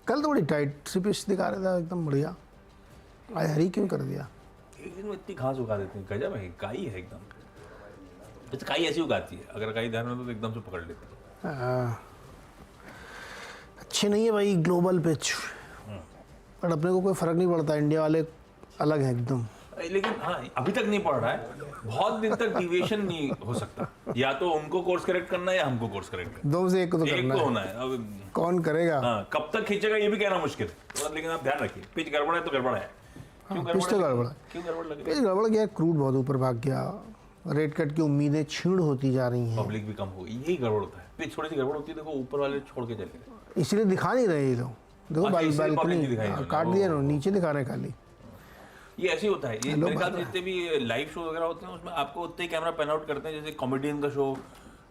कल तो बड़ी टाइट सी पिच दिखा रहा था, एकदम बढ़िया। आज हरी क्यों कर दिया? एक दिन में इतनी घास उगा देते हैं, गजब है। काई है एकदम, जैसे काई ऐसी उगाती है, अगर काई ध्यान में तो एकदम से पकड़ लेती है। अच्छी नहीं है भाई ग्लोबल पिच, पर अपने को कोई फर्क नहीं पड़ता, इंडिया वाले अलग है एकदम। लेकिन हाँ, अभी तक नहीं पड़ रहा है, बहुत दिन तक डिविएशन नहीं हो सकता। या तो उनको कोर्स करेक्ट करना है या हमको कोर्स करेक्ट करना दो से एक को तो है, एक करना को है। होना है। अब कौन करेगा? हाँ, कब तक खींचेगा ये भी कहना मुश्किल है, लेकिन आप ध्यान रखिए, पिच गड़बड़ है तो गड़बड़ है। क्यों पिच तो गड़बड़ है। क्यों गड़बड़ लग रही पिच गड़बड़ गया, क्रूड बहुत ऊपर भाग गया, रेट कट की उम्मीदें छीण होती जा रही है? हैं, पब्लिक भी कम हो गई, यही गड़बड़ होता है। पिच थोड़ी सी गड़बड़ होती है, देखो ऊपर वाले छोड़ के चले गए, इसलिए दिखा नहीं रहे ये लोग। देखो अच्छा, इसलिए public बालकनी नहीं दिखाई दे रहा। काट दिया ना, नीचे दिखा रहे हैं खाली। ये ऐसे ही होता है। ये हेलो मेरे ख्याल से भाई। जितने भी लाइव शो वगैरह होते हैं उसमें आपको उतने ही कैमरा पैन आउट करते हैं, जैसे कॉमेडियन का शो,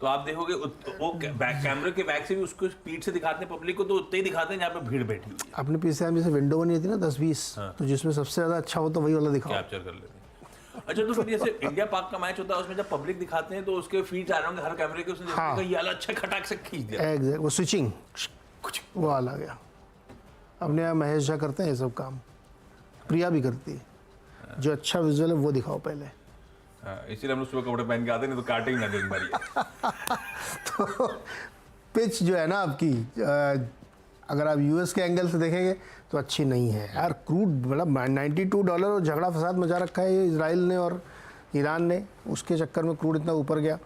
तो आप देखोगे वो बैक कैमरे के बैक से भी उसको स्पीड से दिखाते हैं पब्लिक को, तो उतने ही दिखाते हैं जहाँ पे भीड़ बैठी हुई है, अपने पीछे जैसे विंडो बनी थी ना 10-20, तो जिसमें सबसे ज्यादा अच्छा हो तो वही वाला दिखाओ। कैप्चर कर लेते हैं। अच्छा, तो फिर जैसे इंडिया पाक का मैच होता है उसमें जब पब्लिक दिखाते हैं तो उसके फीड आ रहे होंगे हर कैमरे के, उसने हाँ। ये वाला अच्छा खटाक से खींच दिया। एग्जैक्ट, वो स्विचिंग वो वाला आ गया। अपने यहाँ महेश झा करते हैं ये सब काम, प्रिया भी करती है। जो अच्छा विजुअल है वो दिखाओ पहले। इसीलिए हम लोग सुबह कपड़े पहन के आते नहीं तो काटेंगे ना दिन भर। तो पिच जो है ना आपकी, अगर आप यूएस के एंगल से देखेंगे तो अच्छी नहीं है यार। क्रूड मतलब $92 और झगड़ा फसाद मचा रखा है ये इजराइल ने और ईरान ने, उसके चक्कर में क्रूड इतना ऊपर गया।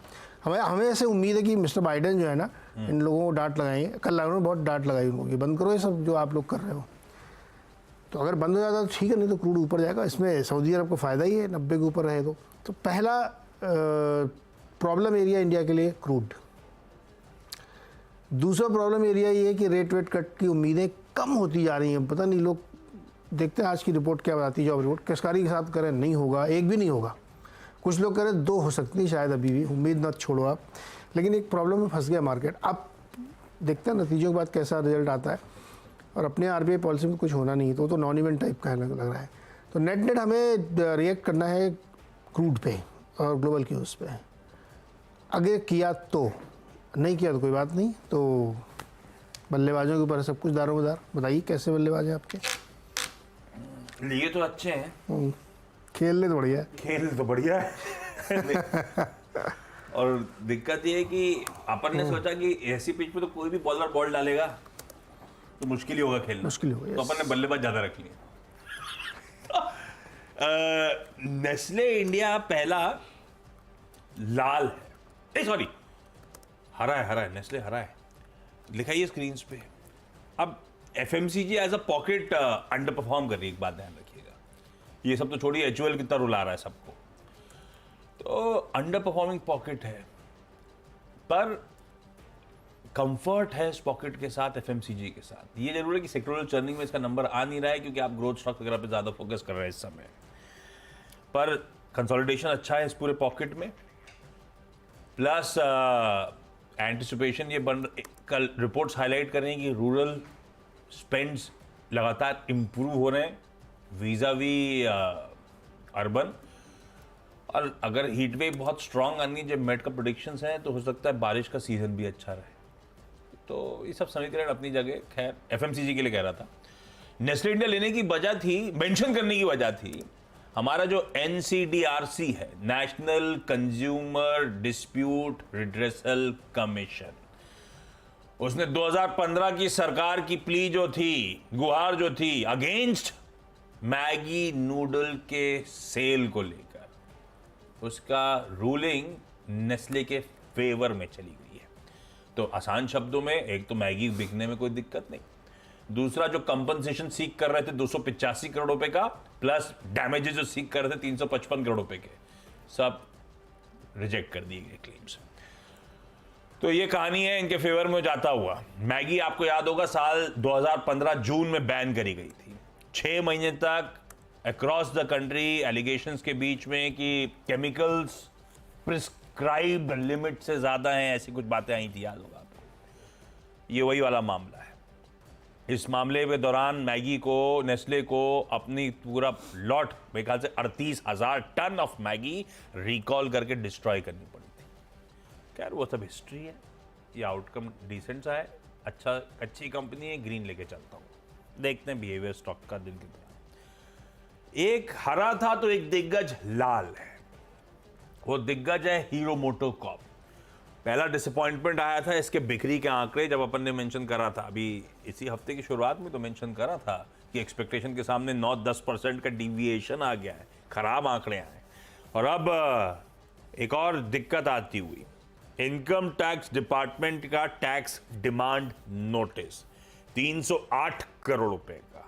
हमें ऐसे उम्मीद है कि मिस्टर बाइडेन जो है ना, इन लोगों को डांट लगाएंगे। कल उन्होंने बहुत डांट लगाई उनको कि बंद करो ये सब जो आप लोग कर रहे हो। तो अगर बंद हो जाता तो ठीक है, नहीं तो क्रूड ऊपर जाएगा। इसमें सऊदी अरब को फ़ायदा ही है, 90 के ऊपर रहे तो पहला प्रॉब्लम एरिया इंडिया के लिए क्रूड। दूसरा प्रॉब्लम एरिया ये है कि रेट वेट कट की उम्मीदें कम होती जा रही हैं। पता नहीं, लोग देखते हैं आज की रिपोर्ट क्या बताती है, जॉब रिपोर्ट। किसकारी के साथ करें नहीं होगा, एक भी नहीं होगा। कुछ लोग करें 2 हो सकती है शायद, अभी भी उम्मीद मत छोड़ो आप। लेकिन एक प्रॉब्लम में फंस गया मार्केट। अब देखते हैं नतीजों के बाद कैसा रिजल्ट आता है। और अपने आरबीआई पॉलिसी में कुछ होना नहीं, तो वो तो नॉन इवेंट टाइप का लग रहा है। तो नेट हमें रिएक्ट करना है क्रूड पे और ग्लोबल क्यूज पे। अगर किया तो, नहीं किया तो कोई बात नहीं। तो बल्लेबाजों के ऊपर सब कुछ दारोमदार। बताइए कैसे बल्लेबाज हैं आपके? लिए तो अच्छे हैं, खेल ले तो बढ़िया है। खेल तो बढ़िया है। और दिक्कत ये है कि अपन ने सोचा कि ऐसी पिच पे तो कोई भी बॉलर बॉल डालेगा तो मुश्किल ही होगा खेलना, मुश्किल होगा, तो अपन ने बल्लेबाज ज्यादा रख लिए। नेस्ले इंडिया पहला लाल है, सॉरी हरा है, नेस्ले हरा है, लिखा ही है स्क्रीन पे। अब FMCG as a pocket underperform कर रही है, एक बात ध्यान रखिएगा। ये सब तो छोड़िए, एचयूएल कितना रुला रहा है सबको, तो अंडर परफॉर्मिंग पॉकेट है, पर कंफर्ट है इस पॉकेट के साथ, एफएमसीजी के साथ। ये जरूर है कि सेक्टोरल चर्निंग में इसका नंबर आ नहीं रहा है क्योंकि आप ग्रोथ स्टॉक वगैरह पे ज्यादा फोकस कर रहे हैं इस समय, पर कंसोलिडेशन अच्छा है इस पूरे पॉकेट में। प्लस एंटिसिपेशन ये कल रिपोर्ट्स हाईलाइट कर रही हैं कि रूरल स्पेंड्स लगातार इंप्रूव हो रहे हैं वीजा वी अर्बन। और अगर हीट वेव बहुत स्ट्रांग आनी, जब मेट का प्रेडिक्शंस हैं, तो हो सकता है बारिश का सीजन भी अच्छा रहे। तो ये सब समीकरण अपनी जगह, खैर एफएमसीजी के लिए कह रहा था। नेस्ले इंडिया लेने की वजह थी, मेंशन करने की वजह थी, हमारा जो एनसीडीआरसी है, national consumer dispute redressal commission, उसने 2015 की सरकार की प्ली जो थी, गुहार जो थी अगेंस्ट मैगी नूडल के सेल को लेकर, उसका रूलिंग नेस्ले के फेवर में चली गई है। तो आसान शब्दों में, एक तो मैगी बिकने में कोई दिक्कत नहीं, दूसरा जो कंपनसेशन सीख कर रहे थे 285 करोड़ रुपए का, प्लस डैमेजेस जो सीख कर रहे थे 355 करोड़ रुपए के, सब रिजेक्ट कर दिए गए क्लेम्स। तो ये कहानी है इनके फेवर में जाता हुआ। मैगी आपको याद होगा साल 2015 जून में बैन करी गई थी। 6 महीने तक अक्रॉस द कंट्री एलिगेशंस के बीच में कि केमिकल्स प्रिस्क्राइब्ड लिमिट से ज्यादा हैं, ऐसी कुछ बातें आई थी, याद होगा आपको। ये वही वाला मामला है। इस मामले के दौरान मैगी को, नेस्ले को अपनी पूरा लॉट, मेरे ख्याल से 38,000 टन ऑफ मैगी रिकॉल करके डिस्ट्रॉय करनी पड़ी थी। खैर वो सब हिस्ट्री है, ये आउटकम डिसेंट सा है, अच्छी कंपनी है, ग्रीन लेके चलता हूँ। देखते हैं बिहेवियर स्टॉक का दिन की तरह। एक हरा था तो एक दिग्गज लाल है। वो दिग्गज है हीरो मोटोकॉर्प। पहला डिसअपॉइंटमेंट आया था इसके बिक्री के आंकड़े, जब अपन ने मेंशन करा था अभी इसी हफ्ते की शुरुआत में, तो मेंशन करा था कि एक्सपेक्टेशन के सामने 9-10% का डिविएशन आ गया है, खराब आंकड़े आए। और अब एक और दिक्कत आती हुई, इनकम टैक्स डिपार्टमेंट का टैक्स डिमांड नोटिस 308 करोड़ रुपए का।